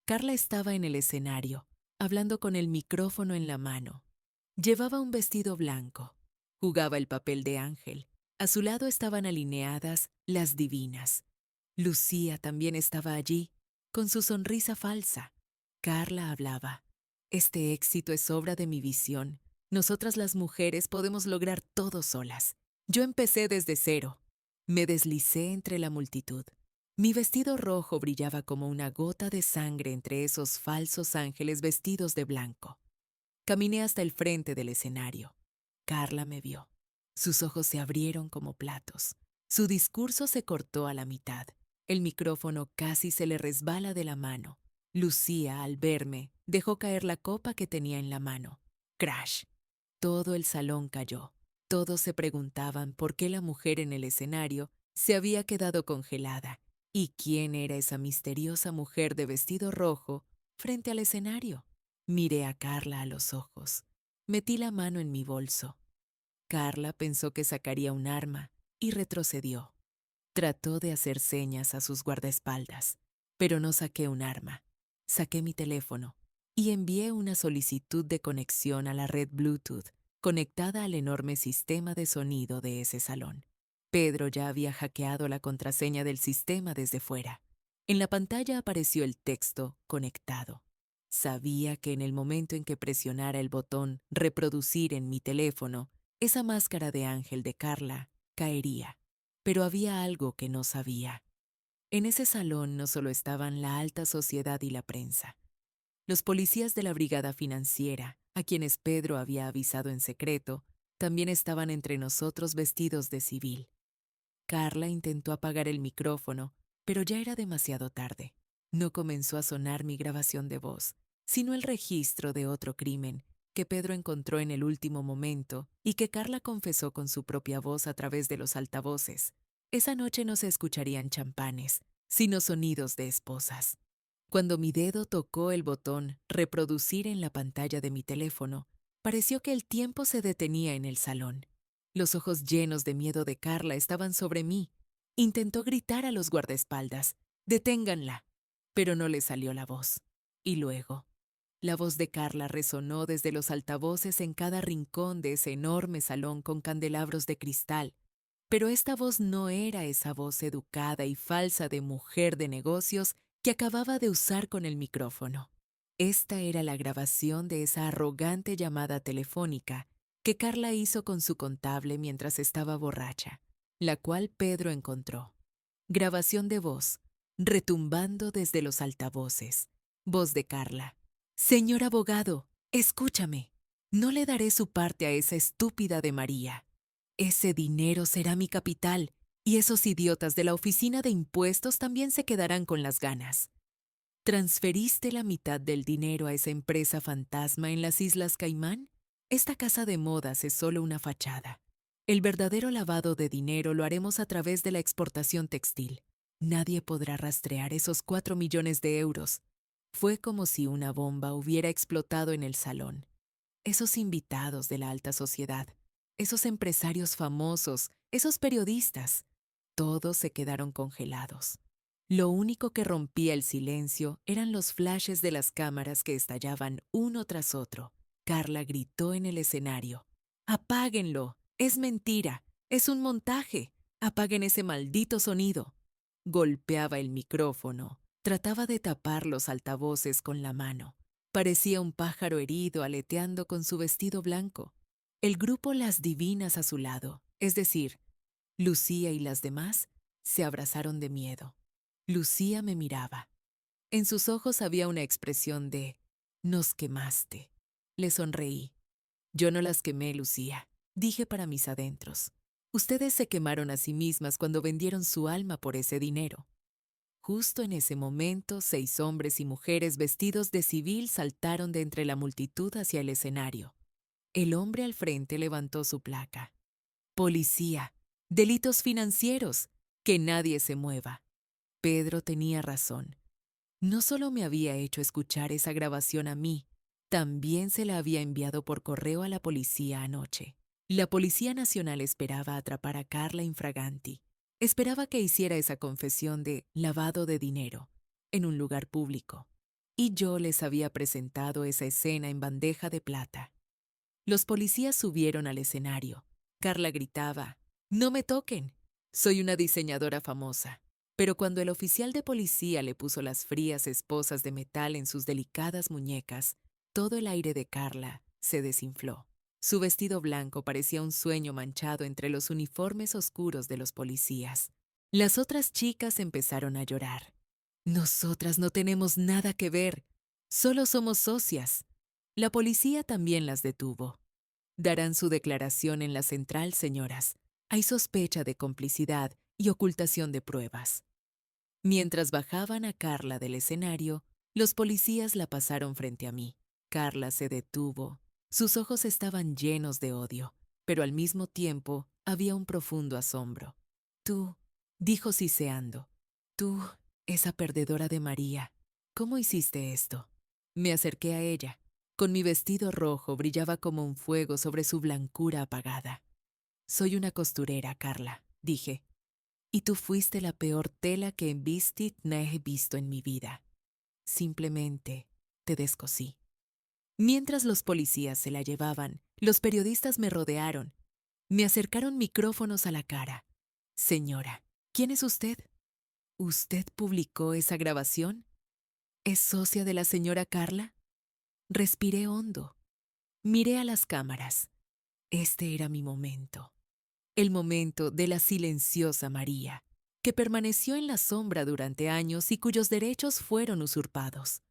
Carla estaba en el escenario, hablando con el micrófono en la mano. Llevaba un vestido blanco. Jugaba el papel de ángel. A su lado estaban alineadas las divinas. Lucía también estaba allí, con su sonrisa falsa. Carla hablaba. Este éxito es obra de mi visión. Nosotras las mujeres podemos lograr todo solas. Yo empecé desde cero. Me deslicé entre la multitud. Mi vestido rojo brillaba como una gota de sangre entre esos falsos ángeles vestidos de blanco. Caminé hasta el frente del escenario. Carla me vio. Sus ojos se abrieron como platos. Su discurso se cortó a la mitad. El micrófono casi se le resbala de la mano. Lucía, al verme, dejó caer la copa que tenía en la mano. ¡Crash! Todo el salón cayó. Todos se preguntaban por qué la mujer en el escenario se había quedado congelada y quién era esa misteriosa mujer de vestido rojo frente al escenario. Miré a Carla a los ojos. Metí la mano en mi bolso. Carla pensó que sacaría un arma y retrocedió. Trató de hacer señas a sus guardaespaldas, pero no saqué un arma. Saqué mi teléfono y envié una solicitud de conexión a la red Bluetooth conectada al enorme sistema de sonido de ese salón. Pedro ya había hackeado la contraseña del sistema desde fuera. En la pantalla apareció el texto "conectado". Sabía que en el momento en que presionara el botón "reproducir" en mi teléfono, esa máscara de ángel de Carla caería. Pero había algo que no sabía. En ese salón no solo estaban la alta sociedad y la prensa. Los policías de la brigada financiera, a quienes Pedro había avisado en secreto, también estaban entre nosotros vestidos de civil. Carla intentó apagar el micrófono, pero ya era demasiado tarde. No comenzó a sonar mi grabación de voz, sino el registro de otro crimen que Pedro encontró en el último momento y que Carla confesó con su propia voz a través de los altavoces. Esa noche no se escucharían champanes, sino sonidos de esposas. Cuando mi dedo tocó el botón "reproducir" en la pantalla de mi teléfono, pareció que el tiempo se detenía en el salón. Los ojos llenos de miedo de Carla estaban sobre mí. Intentó gritar a los guardaespaldas: "Deténganla", pero no le salió la voz. Y luego, la voz de Carla resonó desde los altavoces en cada rincón de ese enorme salón con candelabros de cristal. Pero esta voz no era esa voz educada y falsa de mujer de negocios que acababa de usar con el micrófono. Esta era la grabación de esa arrogante llamada telefónica que Carla hizo con su contable mientras estaba borracha, la cual Pedro encontró. Grabación de voz, retumbando desde los altavoces. Voz de Carla: "Señor abogado, escúchame. No le daré su parte a esa estúpida de María. Ese dinero será mi capital, y esos idiotas de la oficina de impuestos también se quedarán con las ganas. ¿Transferiste la mitad del dinero a esa empresa fantasma en las Islas Caimán? Esta casa de modas es solo una fachada. El verdadero lavado de dinero lo haremos a través de la exportación textil. Nadie podrá rastrear esos 4 millones de euros. Fue como si una bomba hubiera explotado en el salón. Esos invitados de la alta sociedad, esos empresarios famosos, esos periodistas, todos se quedaron congelados. Lo único que rompía el silencio eran los flashes de las cámaras que estallaban uno tras otro. Carla gritó en el escenario: "¡Apáguenlo! ¡Es mentira! ¡Es un montaje! ¡Apaguen ese maldito sonido!". Golpeaba el micrófono, trataba de tapar los altavoces con la mano. Parecía un pájaro herido aleteando con su vestido blanco. El grupo Las Divinas a su lado, es decir, Lucía y las demás, se abrazaron de miedo. Lucía me miraba. En sus ojos había una expresión de "nos quemaste". Le sonreí. "Yo no las quemé, Lucía", dije para mis adentros. "Ustedes se quemaron a sí mismas cuando vendieron su alma por ese dinero". Justo en ese momento, 6 hombres y mujeres vestidos de civil saltaron de entre la multitud hacia el escenario. El hombre al frente levantó su placa: "Policía, delitos financieros, que nadie se mueva". Pedro tenía razón. No solo me había hecho escuchar esa grabación a mí, también se la había enviado por correo a la policía anoche. La Policía Nacional esperaba atrapar a Carla Infraganti. Esperaba que hiciera esa confesión de lavado de dinero en un lugar público. Y yo les había presentado esa escena en bandeja de plata. Los policías subieron al escenario. Carla gritaba: "¡No me toquen! Soy una diseñadora famosa". Pero cuando el oficial de policía le puso las frías esposas de metal en sus delicadas muñecas, todo el aire de Carla se desinfló. Su vestido blanco parecía un sueño manchado entre los uniformes oscuros de los policías. Las otras chicas empezaron a llorar. "Nosotras no tenemos nada que ver. Solo somos socias". La policía también las detuvo. "Darán su declaración en la central, señoras. Hay sospecha de complicidad y ocultación de pruebas". Mientras bajaban a Carla del escenario, los policías la pasaron frente a mí. Carla se detuvo. Sus ojos estaban llenos de odio, pero al mismo tiempo había un profundo asombro. Tú, dijo siseando, tú, esa perdedora de María, ¿cómo hiciste esto? Me acerqué a ella. Con mi vestido rojo brillaba como un fuego sobre su blancura apagada. Soy una costurera, Carla, dije. Y tú fuiste la peor tela que en Vistit no he visto en mi vida. Simplemente te descosí. Mientras los policías se la llevaban, los periodistas me rodearon. Me acercaron micrófonos a la cara. Señora, ¿quién es usted? ¿Usted publicó esa grabación? ¿Es socia de la señora Carla? Respiré hondo. Miré a las cámaras. Este era mi momento. El momento de la silenciosa María, que permaneció en la sombra durante años y cuyos derechos fueron usurpados.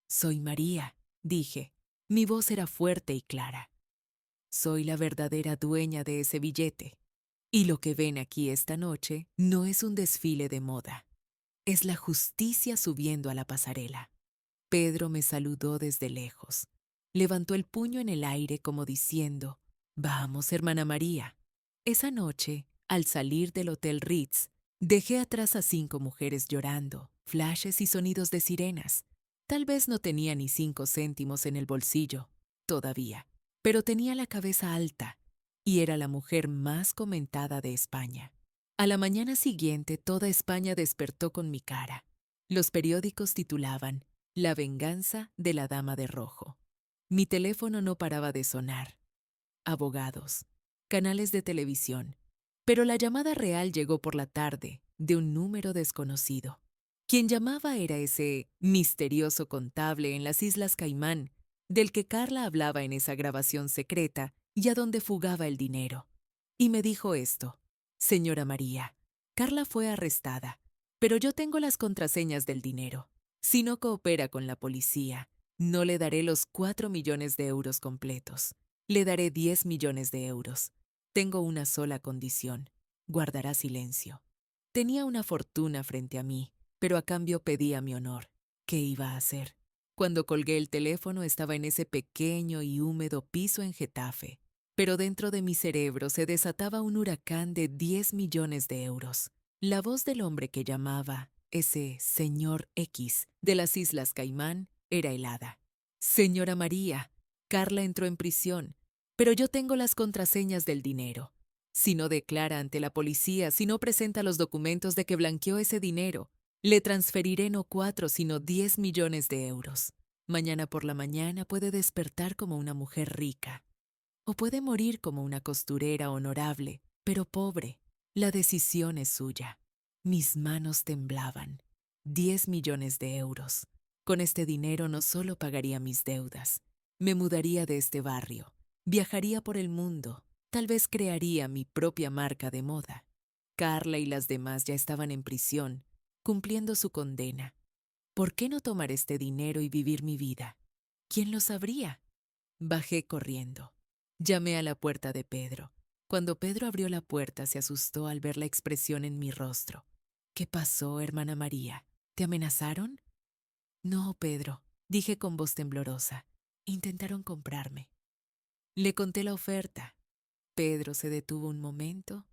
Soy María, dije. Mi voz era fuerte y clara. Soy la verdadera dueña de ese billete. Y lo que ven aquí esta noche no es un desfile de moda. Es la justicia subiendo a la pasarela. Pedro me saludó desde lejos. Levantó el puño en el aire como diciendo, «Vamos, hermana María». Esa noche, al salir del Hotel Ritz, dejé atrás a 5 mujeres llorando, flashes y sonidos de sirenas. Tal vez no tenía ni 5 céntimos en el bolsillo, todavía, pero tenía la cabeza alta y era la mujer más comentada de España. A la mañana siguiente, toda España despertó con mi cara. Los periódicos titulaban «La venganza de la Dama de Rojo». Mi teléfono no paraba de sonar. Abogados, canales de televisión. Pero la llamada real llegó por la tarde, de un número desconocido. Quien llamaba era ese misterioso contable en las Islas Caimán, del que Carla hablaba en esa grabación secreta y a donde fugaba el dinero. Y me dijo esto: «Señora María, Carla fue arrestada, pero yo tengo las contraseñas del dinero. Si no coopera con la policía, no le daré los 4 millones de euros completos. Le daré 10 millones de euros. Tengo una sola condición: guardará silencio». Tenía una fortuna frente a mí, pero a cambio pedía mi honor. ¿Qué iba a hacer? Cuando colgué el teléfono estaba en ese pequeño y húmedo piso en Getafe, pero dentro de mi cerebro se desataba un huracán de 10 millones de euros. La voz del hombre que llamaba, ese señor X de las Islas Caimán, era helada. «Señora María, Carla entró en prisión, pero yo tengo las contraseñas del dinero. Si no declara ante la policía, si no presenta los documentos de que blanqueó ese dinero, le transferiré no 4, sino 10 millones de euros. Mañana por la mañana puede despertar como una mujer rica. O puede morir como una costurera honorable, pero pobre. La decisión es suya». Mis manos temblaban. 10 millones de euros. Con este dinero no solo pagaría mis deudas, me mudaría de este barrio, viajaría por el mundo, tal vez crearía mi propia marca de moda. Carla y las demás ya estaban en prisión, cumpliendo su condena. ¿Por qué no tomar este dinero y vivir mi vida? ¿Quién lo sabría? Bajé corriendo. Llamé a la puerta de Pedro. Cuando Pedro abrió la puerta, se asustó al ver la expresión en mi rostro. «¿Qué pasó, hermana María? ¿Te amenazaron?» «No, Pedro», dije con voz temblorosa. «Intentaron comprarme». Le conté la oferta. Pedro se detuvo un momento.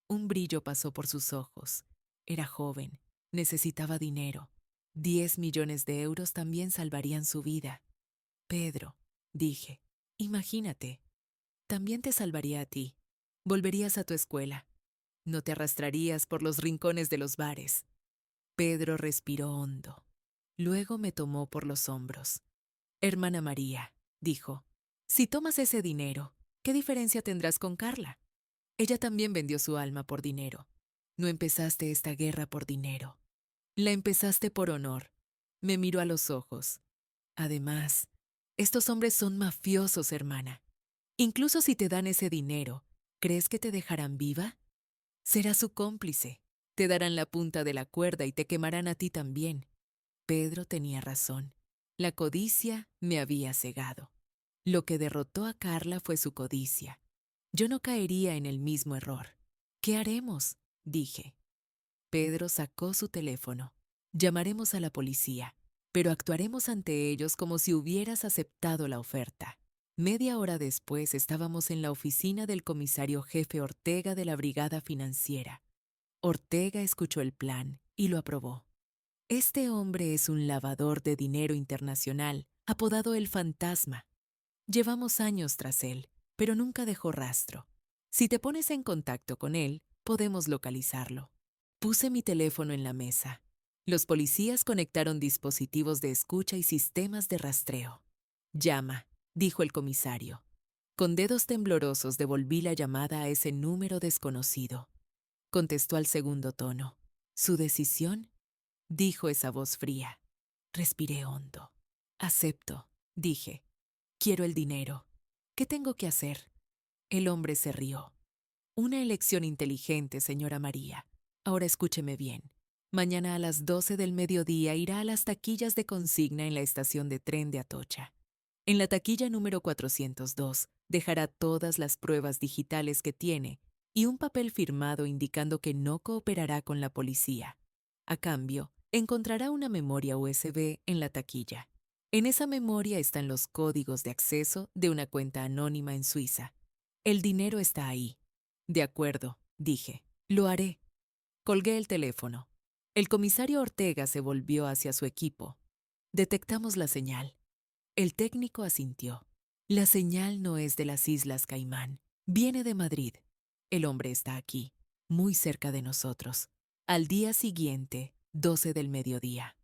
Un brillo pasó por sus ojos. Era joven, necesitaba dinero. 10 millones de euros también salvarían su vida. «Pedro», dije, «imagínate, también te salvaría a ti. Volverías a tu escuela. No te arrastrarías por los rincones de los bares». Pedro respiró hondo. Luego me tomó por los hombros. «Hermana María», dijo, «si tomas ese dinero, ¿qué diferencia tendrás con Carla? Ella también vendió su alma por dinero. No empezaste esta guerra por dinero. La empezaste por honor». Me miró a los ojos. «Además, estos hombres son mafiosos, hermana. Incluso si te dan ese dinero, ¿crees que te dejarán viva? Serás su cómplice. Te darán la punta de la cuerda y te quemarán a ti también». Pedro tenía razón. La codicia me había cegado. Lo que derrotó a Carla fue su codicia. Yo no caería en el mismo error. «¿Qué haremos?», dije. Pedro sacó su teléfono. «Llamaremos a la policía, pero actuaremos ante ellos como si hubieras aceptado la oferta. Media hora después estábamos en la oficina del comisario jefe Ortega de la Brigada Financiera. Ortega escuchó el plan y lo aprobó. Este hombre es un lavador de dinero internacional, apodado el Fantasma. Llevamos años tras él, pero nunca dejó rastro. Si te pones en contacto con él, podemos localizarlo. Puse mi teléfono en la mesa. Los policías conectaron dispositivos de escucha y sistemas de rastreo. Llama, dijo el comisario. Con dedos temblorosos devolví la llamada a ese número desconocido. Contestó al segundo tono. ¿Su decisión? Dijo esa voz fría. Respiré hondo. Acepto, dije. Quiero el dinero. ¿Qué tengo que hacer? El hombre se rió. Una elección inteligente, señora María. Ahora escúcheme bien. Mañana a las 12 del mediodía irá a las taquillas de consigna en la estación de tren de Atocha. En la taquilla número 402 dejará todas las pruebas digitales que tiene y un papel firmado indicando que no cooperará con la policía. A cambio, encontrará una memoria USB en la taquilla. En esa memoria están los códigos de acceso de una cuenta anónima en Suiza. El dinero está ahí. De acuerdo, dije. Lo haré. Colgué el teléfono. El comisario Ortega se volvió hacia su equipo. Detectamos la señal. El técnico asintió. La señal no es de las Islas Caimán. Viene de Madrid. El hombre está aquí, muy cerca de nosotros. Al día siguiente, 12 del mediodía.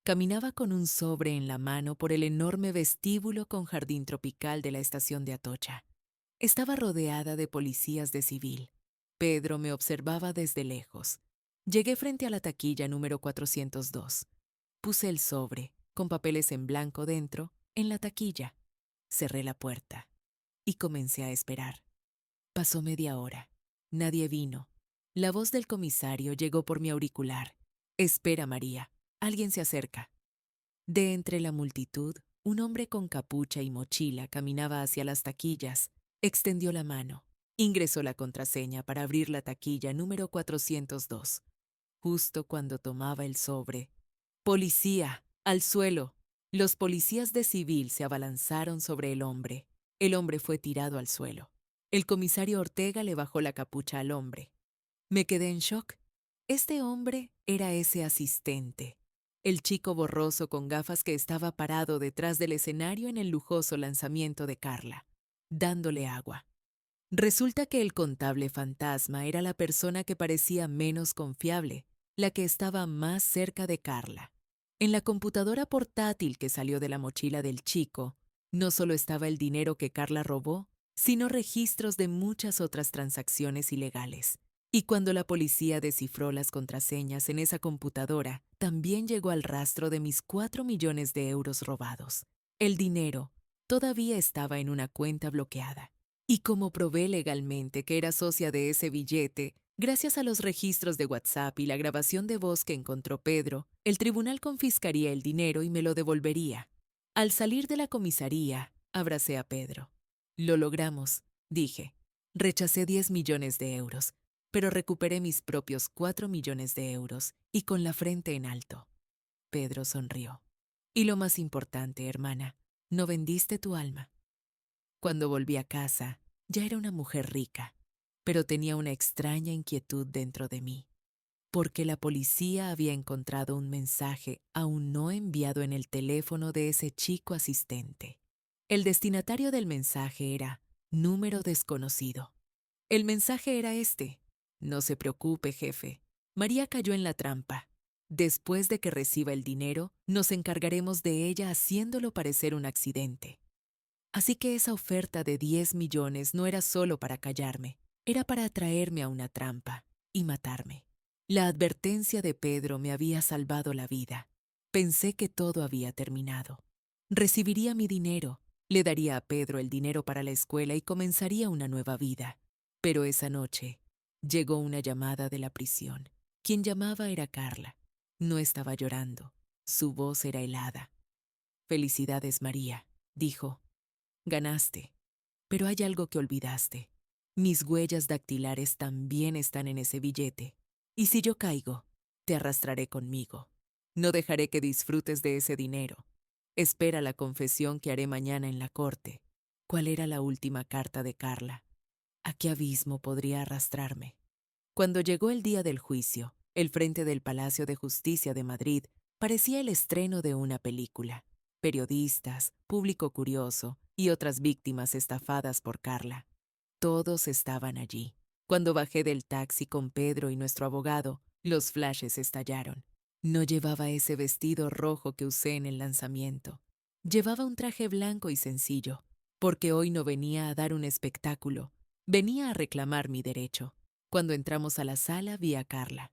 Caminaba con un sobre en la mano por el enorme vestíbulo con jardín tropical de la estación de Atocha. Estaba rodeada de policías de civil. Pedro me observaba desde lejos. Llegué frente a la taquilla número 402. Puse el sobre, con papeles en blanco dentro, en la taquilla. Cerré la puerta y comencé a esperar. Pasó media hora. Nadie vino. La voz del comisario llegó por mi auricular. Espera, María. Alguien se acerca. De entre la multitud, un hombre con capucha y mochila caminaba hacia las taquillas. Extendió la mano. Ingresó la contraseña para abrir la taquilla número 402. Justo cuando tomaba el sobre. ¡Policía! ¡Al suelo! Los policías de civil se abalanzaron sobre el hombre. El hombre fue tirado al suelo. El comisario Ortega le bajó la capucha al hombre. Me quedé en shock. Este hombre era ese asistente, el chico borroso con gafas que estaba parado detrás del escenario en el lujoso lanzamiento de Carla, dándole agua. Resulta que el contable fantasma era la persona que parecía menos confiable, la que estaba más cerca de Carla. En la computadora portátil que salió de la mochila del chico, no solo estaba el dinero que Carla robó, sino registros de muchas otras transacciones ilegales. Y cuando la policía descifró las contraseñas en esa computadora, también llegó al rastro de mis 4 millones de euros robados. El dinero todavía estaba en una cuenta bloqueada. Y como probé legalmente que era socia de ese billete, gracias a los registros de WhatsApp y la grabación de voz que encontró Pedro, el tribunal confiscaría el dinero y me lo devolvería. Al salir de la comisaría, abracé a Pedro. Lo logramos, dije. Rechacé 10 millones de euros, pero recuperé mis propios 4 millones de euros y con la frente en alto. Pedro sonrió. Y lo más importante, hermana, no vendiste tu alma. Cuando volví a casa, ya era una mujer rica, pero tenía una extraña inquietud dentro de mí, porque la policía había encontrado un mensaje aún no enviado en el teléfono de ese chico asistente. El destinatario del mensaje era número desconocido. El mensaje era este: no se preocupe, jefe. María cayó en la trampa. Después de que reciba el dinero, nos encargaremos de ella haciéndolo parecer un accidente. Así que esa oferta de 10 millones no era solo para callarme, era para atraerme a una trampa y matarme. La advertencia de Pedro me había salvado la vida. Pensé que todo había terminado. Recibiría mi dinero, le daría a Pedro el dinero para la escuela y comenzaría una nueva vida. Pero esa noche llegó una llamada de la prisión. Quien llamaba era Carla. No estaba llorando. Su voz era helada. «Felicidades, María», dijo. «Ganaste. Pero hay algo que olvidaste. Mis huellas dactilares también están en ese billete. Y si yo caigo, te arrastraré conmigo. No dejaré que disfrutes de ese dinero. Espera la confesión que haré mañana en la corte. ¿Cuál era la última carta de Carla? ¿A qué abismo podría arrastrarme? Cuando llegó el día del juicio, el frente del Palacio de Justicia de Madrid parecía el estreno de una película. Periodistas, público curioso y otras víctimas estafadas por Carla. Todos estaban allí. Cuando bajé del taxi con Pedro y nuestro abogado, los flashes estallaron. No llevaba ese vestido rojo que usé en el lanzamiento. Llevaba un traje blanco y sencillo, porque hoy no venía a dar un espectáculo, venía a reclamar mi derecho. Cuando entramos a la sala vi a Carla.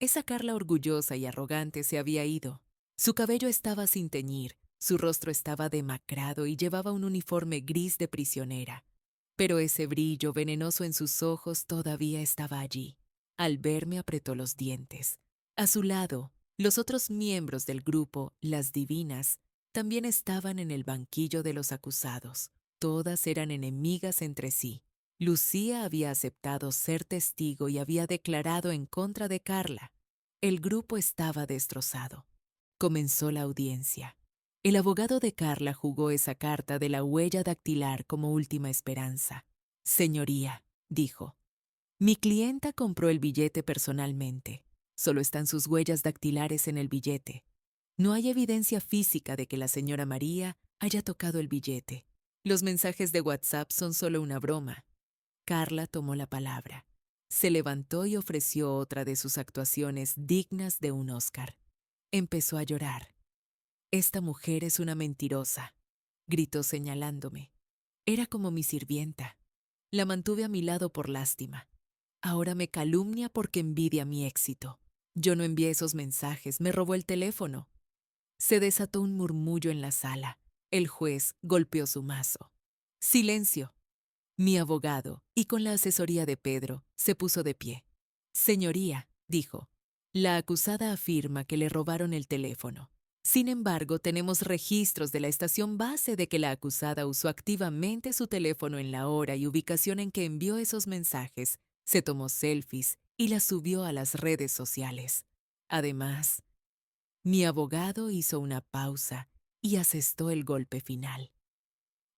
Esa Carla orgullosa y arrogante se había ido. Su cabello estaba sin teñir, su rostro estaba demacrado y llevaba un uniforme gris de prisionera. Pero ese brillo venenoso en sus ojos todavía estaba allí. Al verme apretó los dientes. A su lado, los otros miembros del grupo, las divinas, también estaban en el banquillo de los acusados. Todas eran enemigas entre sí. Lucía había aceptado ser testigo y había declarado en contra de Carla. El grupo estaba destrozado. Comenzó la audiencia. El abogado de Carla jugó esa carta de la huella dactilar como última esperanza. Señoría, dijo, mi clienta compró el billete personalmente. Solo están sus huellas dactilares en el billete. No hay evidencia física de que la señora María haya tocado el billete. Los mensajes de WhatsApp son solo una broma. Carla tomó la palabra. Se levantó y ofreció otra de sus actuaciones dignas de un Oscar. Empezó a llorar. Esta mujer es una mentirosa, gritó señalándome. Era como mi sirvienta. La mantuve a mi lado por lástima. Ahora me calumnia porque envidia mi éxito. Yo no envié esos mensajes, me robó el teléfono. Se desató un murmullo en la sala. El juez golpeó su mazo. Silencio. Mi abogado, y con la asesoría de Pedro, se puso de pie. Señoría, dijo, la acusada afirma que le robaron el teléfono. Sin embargo, tenemos registros de la estación base de que la acusada usó activamente su teléfono en la hora y ubicación en que envió esos mensajes, se tomó selfies y las subió a las redes sociales. Además, mi abogado hizo una pausa y asestó el golpe final.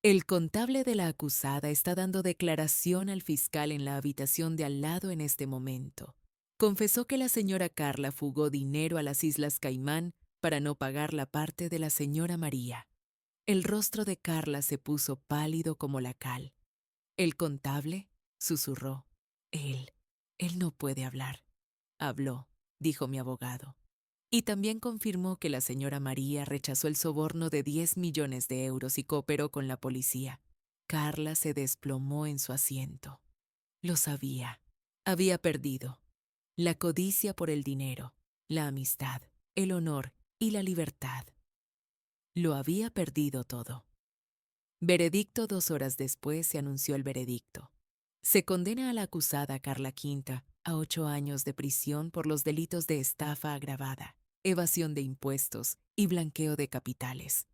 El contable de la acusada está dando declaración al fiscal en la habitación de al lado en este momento. Confesó que la señora Carla fugó dinero a las Islas Caimán para no pagar la parte de la señora María. El rostro de Carla se puso pálido como la cal. El contable susurró. Él no puede hablar. Habló, dijo mi abogado. Y también confirmó que la señora María rechazó el soborno de 10 millones de euros y cooperó con la policía. Carla se desplomó en su asiento. Lo sabía. Había perdido. La codicia por el dinero, la amistad, el honor y la libertad. Lo había perdido todo. Veredicto. 2 horas después se anunció el veredicto. Se condena a la acusada Carla Quinta a 8 años de prisión por los delitos de estafa agravada, evasión de impuestos y blanqueo de capitales.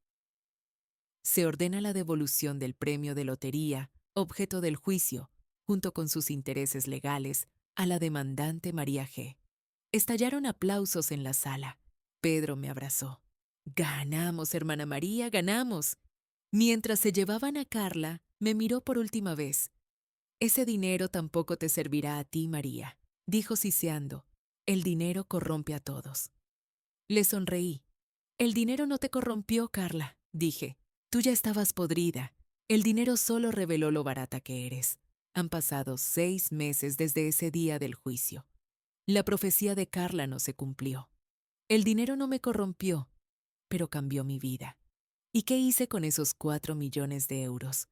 Se ordena la devolución del premio de lotería, objeto del juicio, junto con sus intereses legales, a la demandante María G. Estallaron aplausos en la sala. Pedro me abrazó. «Ganamos, hermana María, ganamos». Mientras se llevaban a Carla, me miró por última vez. «Ese dinero tampoco te servirá a ti, María», dijo siseando. «El dinero corrompe a todos». Le sonreí. «El dinero no te corrompió, Carla», dije. «Tú ya estabas podrida. El dinero solo reveló lo barata que eres». Han pasado 6 meses desde ese día del juicio. La profecía de Carla no se cumplió. El dinero no me corrompió, pero cambió mi vida. ¿Y qué hice con esos 4 millones de euros?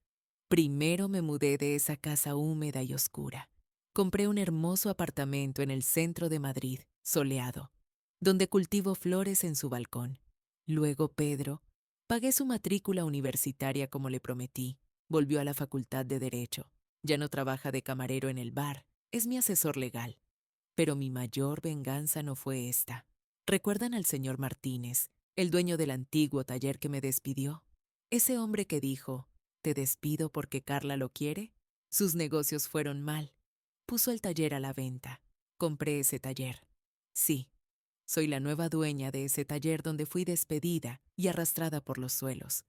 Primero me mudé de esa casa húmeda y oscura. Compré un hermoso apartamento en el centro de Madrid, soleado, donde cultivo flores en su balcón. Luego Pedro, pagué su matrícula universitaria como le prometí, volvió a la Facultad de Derecho. Ya no trabaja de camarero en el bar, es mi asesor legal. Pero mi mayor venganza no fue esta. ¿Recuerdan al señor Martínez, el dueño del antiguo taller que me despidió? Ese hombre que dijo, «¿Te despido porque Carla lo quiere?» Sus negocios fueron mal. Puso el taller a la venta. Compré ese taller. Sí, soy la nueva dueña de ese taller donde fui despedida y arrastrada por los suelos.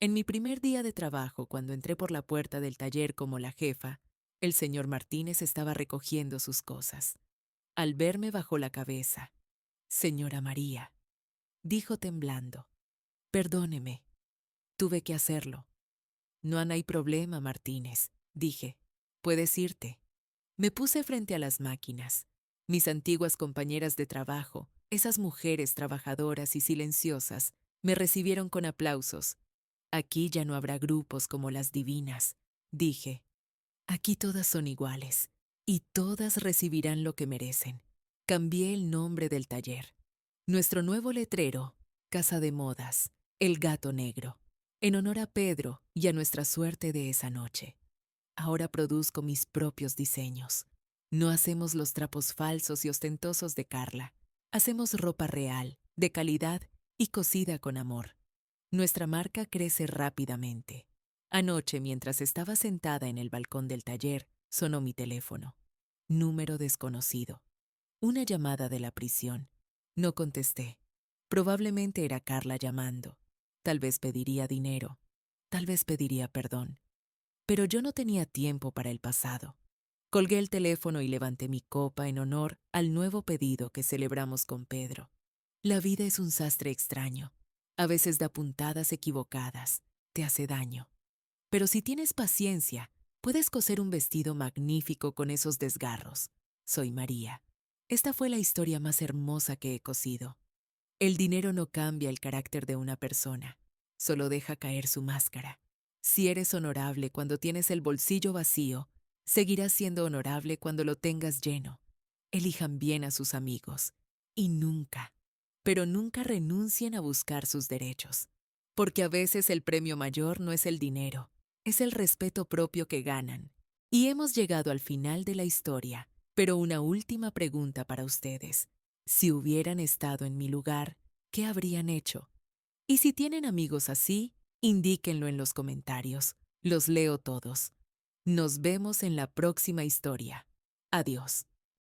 En mi primer día de trabajo, cuando entré por la puerta del taller como la jefa, el señor Martínez estaba recogiendo sus cosas. Al verme bajó la cabeza. Señora María, dijo temblando. Perdóneme, tuve que hacerlo. No hay problema, Martínez, dije. Puedes irte. Me puse frente a las máquinas. Mis antiguas compañeras de trabajo, esas mujeres trabajadoras y silenciosas, me recibieron con aplausos. Aquí ya no habrá grupos como las divinas, dije. Aquí todas son iguales, y todas recibirán lo que merecen. Cambié el nombre del taller. Nuestro nuevo letrero, Casa de Modas, El Gato Negro, en honor a Pedro y a nuestra suerte de esa noche. Ahora produzco mis propios diseños. No hacemos los trapos falsos y ostentosos de Carla. Hacemos ropa real, de calidad y cosida con amor. Nuestra marca crece rápidamente. Anoche, mientras estaba sentada en el balcón del taller, sonó mi teléfono. Número desconocido. Una llamada de la prisión. No contesté. Probablemente era Carla llamando. Tal vez pediría dinero. Tal vez pediría perdón. Pero yo no tenía tiempo para el pasado. Colgué el teléfono y levanté mi copa en honor al nuevo pedido que celebramos con Pedro. La vida es un sastre extraño. A veces da puntadas equivocadas, te hace daño. Pero si tienes paciencia, puedes coser un vestido magnífico con esos desgarros. Soy María. Esta fue la historia más hermosa que he cosido. El dinero no cambia el carácter de una persona, solo deja caer su máscara. Si eres honorable cuando tienes el bolsillo vacío, seguirás siendo honorable cuando lo tengas lleno. Elijan bien a sus amigos y nunca, pero nunca renuncien a buscar sus derechos, porque a veces el premio mayor no es el dinero, es el respeto propio que ganan. Y hemos llegado al final de la historia, pero una última pregunta para ustedes. Si hubieran estado en mi lugar, ¿qué habrían hecho? Y si tienen amigos así, indíquenlo en los comentarios. Los leo todos. Nos vemos en la próxima historia. Adiós.